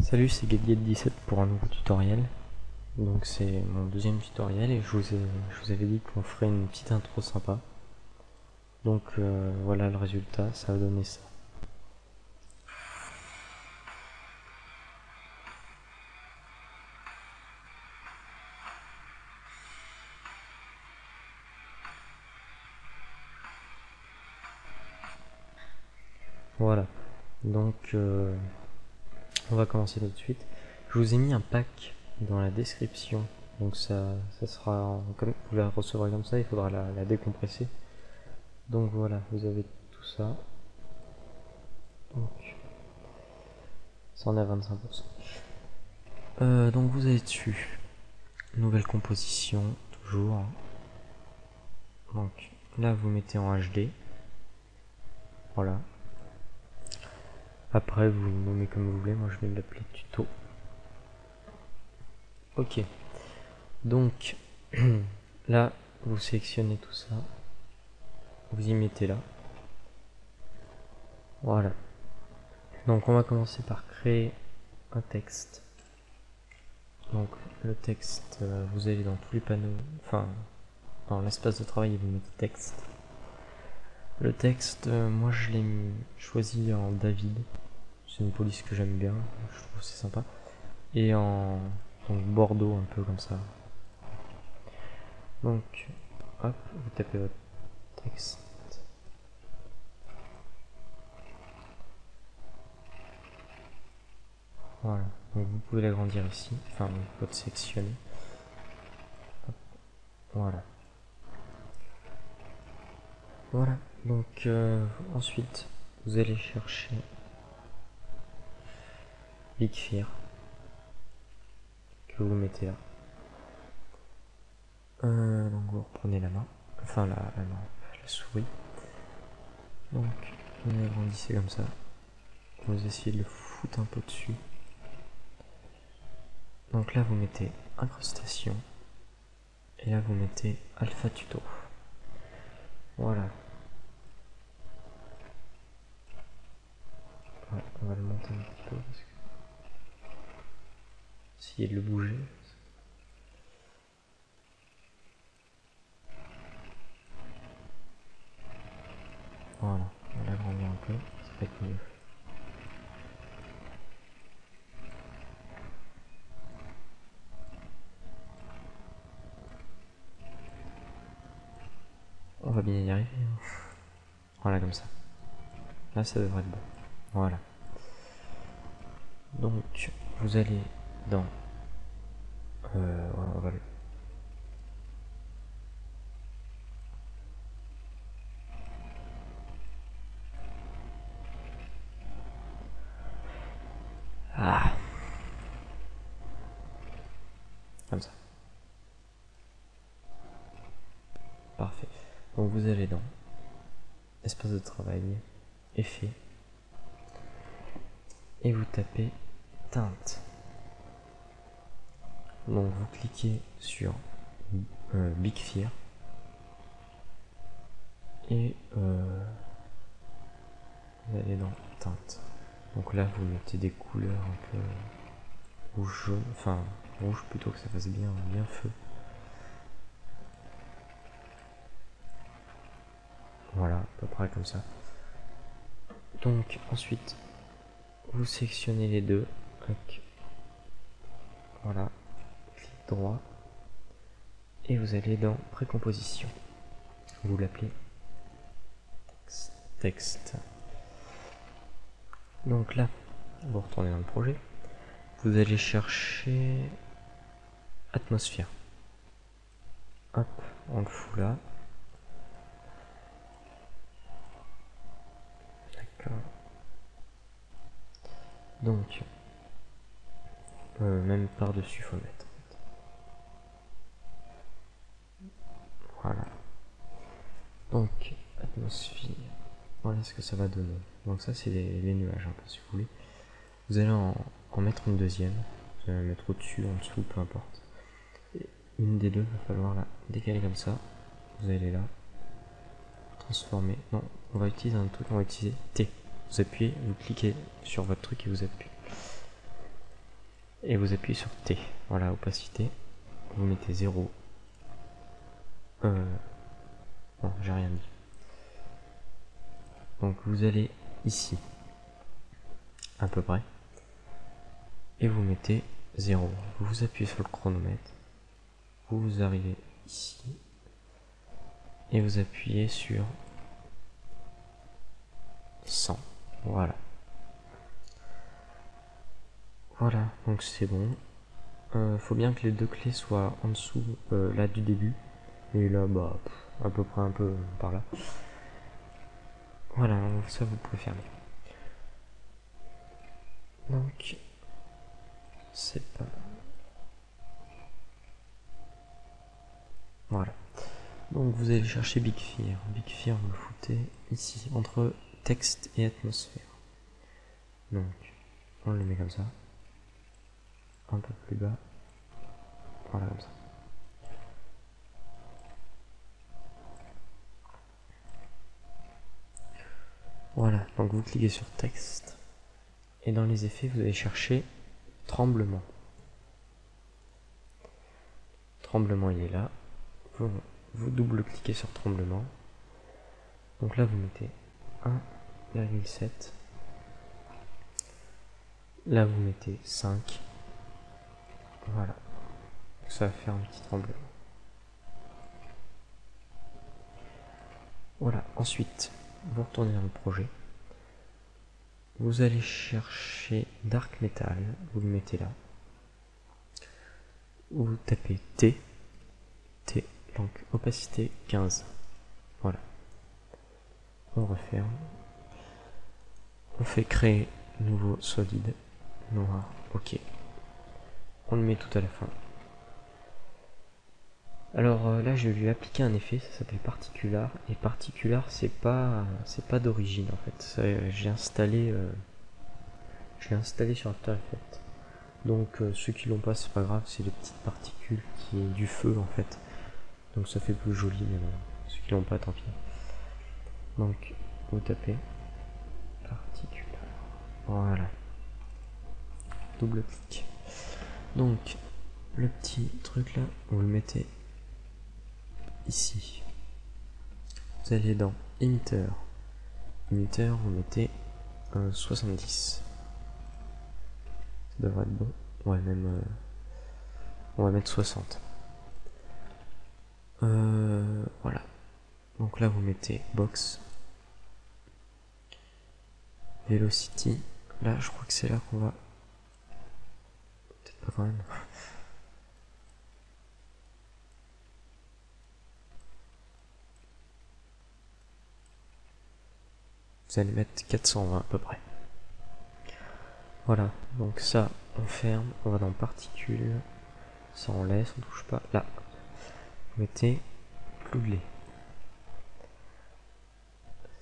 Salut, c'est Gabiette17 pour un nouveau tutoriel. Donc c'est mon deuxième tutoriel et je vous avais dit qu'on ferait une petite intro sympa. Donc voilà le résultat, ça a donné ça. Voilà, donc on va commencer tout de suite. Je vous ai mis un pack dans la description, donc ça sera, comme vous la recevrez comme ça, il faudra la décompresser. Donc voilà, vous avez tout ça. Donc ça en a 25%. Donc vous avez dessus nouvelle composition, toujours. Donc là vous mettez en HD. Voilà. Après vous le nommez comme vous voulez, moi je vais l'appeler tuto. Ok. Donc là vous sélectionnez tout ça. Vous y mettez là. Voilà. Donc on va commencer par créer un texte. Donc le texte, vous allez dans tous les panneaux, enfin dans l'espace de travail et vous mettez texte. Le texte, moi je l'ai choisi en David. C'est une police que j'aime bien, je trouve c'est sympa. Et en donc Bordeaux, un peu comme ça. Donc, hop, vous tapez votre texte. Voilà, donc vous pouvez l'agrandir ici, enfin vous pouvez le sélectionner. Hop. Voilà. Voilà, donc ensuite vous allez chercher Bigfire que vous mettez là. Donc vous reprenez la main, enfin la souris. Donc vous agrandissez comme ça. Vous essayez de le foutre un peu dessus. Donc là vous mettez incrustation. Et là vous mettez alpha tuto. Voilà. Ouais, on va le monter un petit peu parce que essayer de le bouger. Voilà, on va l'agrandir un peu, ça va être mieux. On va bien y arriver. Voilà, comme ça. Là, ça devrait être bon. Voilà. Donc, vous allez dans... on va le... Ah. Comme ça. Parfait. Donc, vous allez dans espace de travail, effet, et vous tapez teinte. Donc, vous cliquez sur Bigfire et vous allez dans teinte. Donc là vous mettez des couleurs un peu rouge jaune, enfin rouge plutôt, que ça fasse bien feu. Voilà, à peu près comme ça. Donc ensuite vous sélectionnez les deux. Okay. Voilà, clic droit et vous allez dans précomposition. Vous l'appelez texte. Donc là, vous retournez dans le projet. Vous allez chercher atmosphère. Hop, on le fout là. D'accord. Donc, même par-dessus, faut mettre. Voilà. Donc, atmosphère. Voilà ce que ça va donner. Donc ça, c'est les nuages, un peu, si vous voulez. Vous allez en mettre une deuxième. Vous allez la mettre au-dessus, en dessous, peu importe. Et une des deux, il va falloir la décaler comme ça. Vous allez là. Transformer. Non, on va utiliser un truc, on va utiliser T. Vous appuyez, vous cliquez sur votre truc et vous appuyez. et vous appuyez sur T. Voilà, opacité. Vous mettez 0. Non, j'ai rien dit. Donc vous allez ici, à peu près, et vous mettez 0. Vous appuyez sur le chronomètre, vous arrivez ici, et vous appuyez sur 100. Voilà. Voilà, donc c'est bon. Faut bien que les deux clés soient en dessous là du début, et là bah à peu près un peu par là. Voilà, ça vous pouvez fermer. Donc c'est pas mal. Voilà. Donc vous allez chercher Big Fear. Big Fear vous le foutez ici, entre texte et atmosphère. Donc on le met comme ça. Un peu plus bas. Voilà, comme ça. Voilà, donc vous cliquez sur texte. Et dans les effets, vous allez chercher tremblement. Tremblement, il est là. Vous double-cliquez sur tremblement. Donc là, vous mettez 1,7. Là, vous mettez 5. Voilà. Ça va faire un petit tremblement. Voilà. Ensuite, vous retournez dans le projet. Vous allez chercher Dark Metal. Vous le mettez là. Vous tapez T. Donc opacité 15. Voilà. On referme. On fait créer nouveau solide. Noir. Ok. On le met tout à la fin. Alors là je vais lui appliquer un effet, ça s'appelle Particular. Et Particular c'est pas d'origine en fait. J'ai installé sur After Effects. Donc ceux qui l'ont pas c'est pas grave, c'est les petites particules qui est du feu en fait. Donc ça fait plus joli, mais bon, ceux qui l'ont pas, tant pis. Donc, vous tapez Particular. Voilà. Double clic. Donc, le petit truc là, vous le mettez ici. Vous allez dans Emitter. Emitter, vous mettez 70. Ça devrait être bon. Ouais, même. On va mettre 60. Voilà. Donc là vous mettez box, velocity. Là je crois que c'est là qu'on va. Peut-être pas quand même. Vous allez mettre 420 à peu près. Voilà. Donc ça on ferme. On va dans particules. Ça on laisse, on touche pas. Là. Vous mettez clouglé.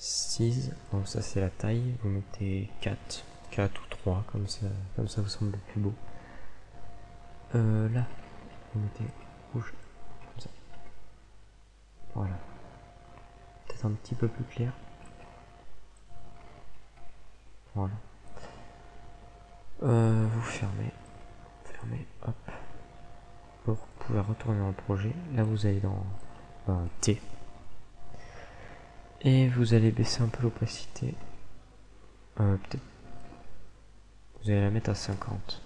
6, donc ça c'est la taille, vous mettez 4 ou 3, comme ça vous semble plus beau. Là, vous mettez rouge, comme ça. Voilà. Peut-être un petit peu plus clair. Voilà. Vous fermez, hop. Vous pouvez retourner dans le projet. Là vous allez dans T. Et vous allez baisser un peu l'opacité. Peut-être. Vous allez la mettre à 50.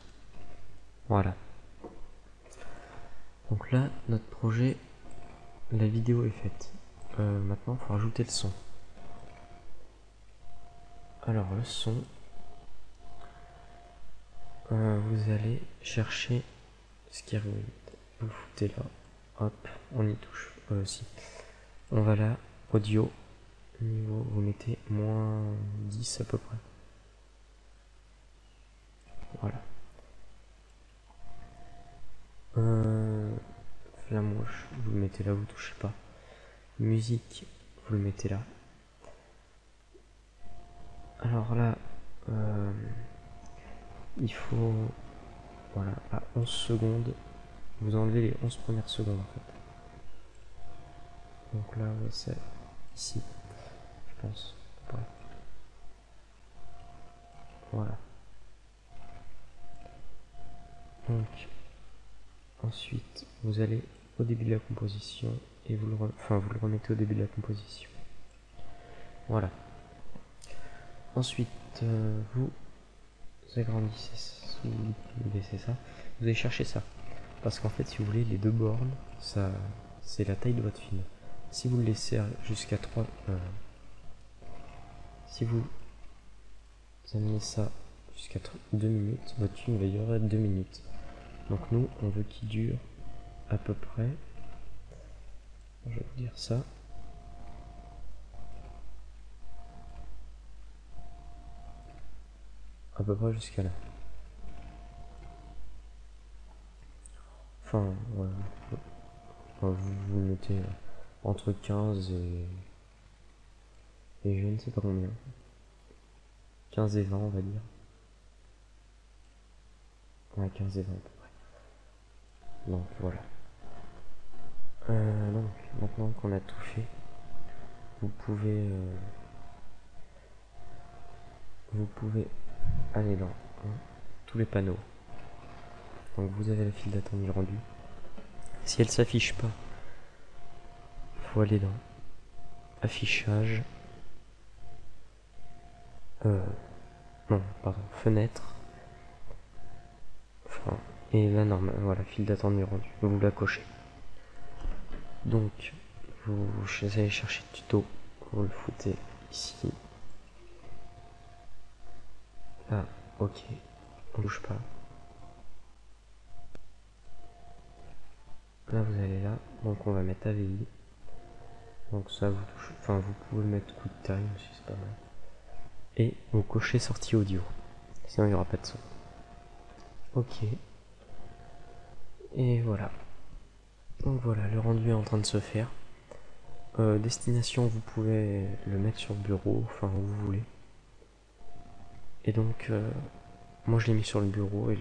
Voilà. Donc là, notre projet, la vidéo est faite. Maintenant, il faut rajouter le son. Alors, le son, vous allez chercher ce qui arrive. Vous foutez là. Hop, on y touche. Si. On va là, audio. Niveau, vous mettez moins 10 à peu près. Voilà. Flamouche, vous le mettez là, vous touchez pas. Musique, vous le mettez là. Alors là, il faut, voilà, à 11 secondes, vous enlevez les 11 premières secondes en fait. Donc là, ouais, c'est ici, je pense. Ouais. Voilà. Donc ensuite vous allez au début de la composition et vous le remettez au début de la composition. Voilà. Ensuite vous agrandissez, vous baissez ça, vous allez chercher ça. Parce qu'en fait, si vous voulez, les deux bornes, ça, c'est la taille de votre film. Si vous le laissez jusqu'à 3... si vous amenez ça jusqu'à 2 minutes, votre film va durer 2 minutes. Donc nous, on veut qu'il dure à peu près... Je vais vous dire ça. À peu près jusqu'à là. Enfin, ouais. Vous mettez entre 15 et je ne sais pas combien. 15 et 20 on va dire. Ouais, 15 et 20 à peu près. Donc voilà. Donc maintenant qu'on a tout fait, vous pouvez aller dans tous les panneaux. Donc vous avez la file d'attente du rendu. Si elle s'affiche pas, faut aller dans affichage. Non, pardon, fenêtre. Enfin, et là normal, voilà, file d'attente du rendu. Vous la cochez. Donc vous allez chercher le tuto, vous le foutez ici. Là, ok, on bouge pas. Là vous allez là, donc on va mettre AVI. Donc ça vous touche, enfin vous pouvez mettre coup de time aussi, c'est pas mal. Et vous cochez sortie audio, sinon il n'y aura pas de son. Ok. Et voilà. Donc voilà, le rendu est en train de se faire. Destination, vous pouvez le mettre sur le bureau, enfin où vous voulez. Et donc, moi je l'ai mis sur le bureau et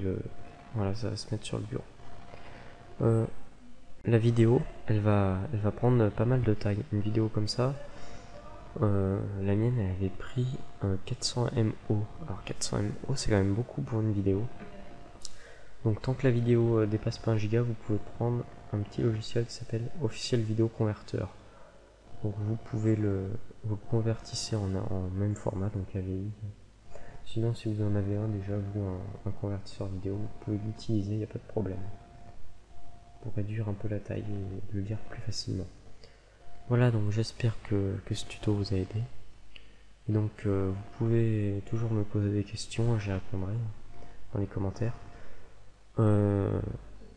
voilà, ça va se mettre sur le bureau. La vidéo, elle va prendre pas mal de taille. Une vidéo comme ça, la mienne elle avait pris 400 MO. Alors 400 MO c'est quand même beaucoup pour une vidéo. Donc tant que la vidéo dépasse pas 1 giga, vous pouvez prendre un petit logiciel qui s'appelle Official Video Converter. Donc vous pouvez vous convertissez en même format, donc AVI. Sinon si vous en avez un déjà, un convertisseur vidéo, vous pouvez l'utiliser, il n'y a pas de problème. Pour réduire un peu la taille et le lire plus facilement. Voilà, donc j'espère que ce tuto vous a aidé. Et donc vous pouvez toujours me poser des questions, j'y répondrai dans les commentaires.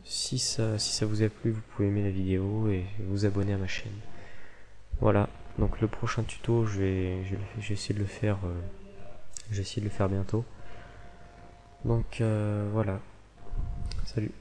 Si ça vous a plu, vous pouvez aimer la vidéo et vous abonner à ma chaîne. Voilà, donc le prochain tuto, je vais essayer de le faire. Je vais essayer de le faire bientôt. Donc voilà. Salut.